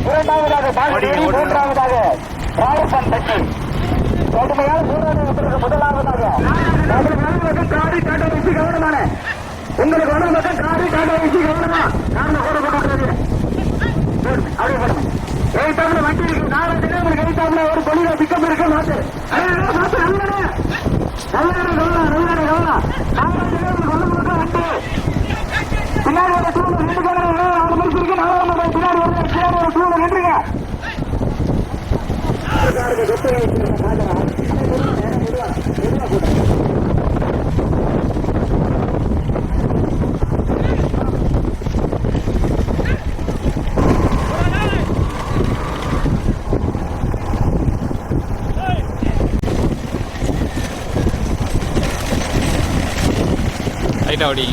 இரண்டாவதாக பாண்டிச்சேரி, மூன்றாவதாக ராயப்பன் பட்டி. கடுமையான சூழ்நிலை முதலாவதாக காரி டாடா வச்சு கவனமான உங்களுக்கு வரும் பக்கம் காரி டாடா வச்சு கவனமா காரணம் கூட போட்டு அப்படியே போடுங்க. எயிட்டாப்ல வண்டி இருக்கு, நாலாவது உங்களுக்கு எயிட்டாப்ல ஒரு பொலியில பிக்கப் இருக்க மாட்டு பின்னாடி ஒரு டூ ரெண்டு பேர் 6 மணிக்கு இருக்கு, 4 பின்னாடி ஒரு டூ நின்றுங்க. ரைட் அப்படி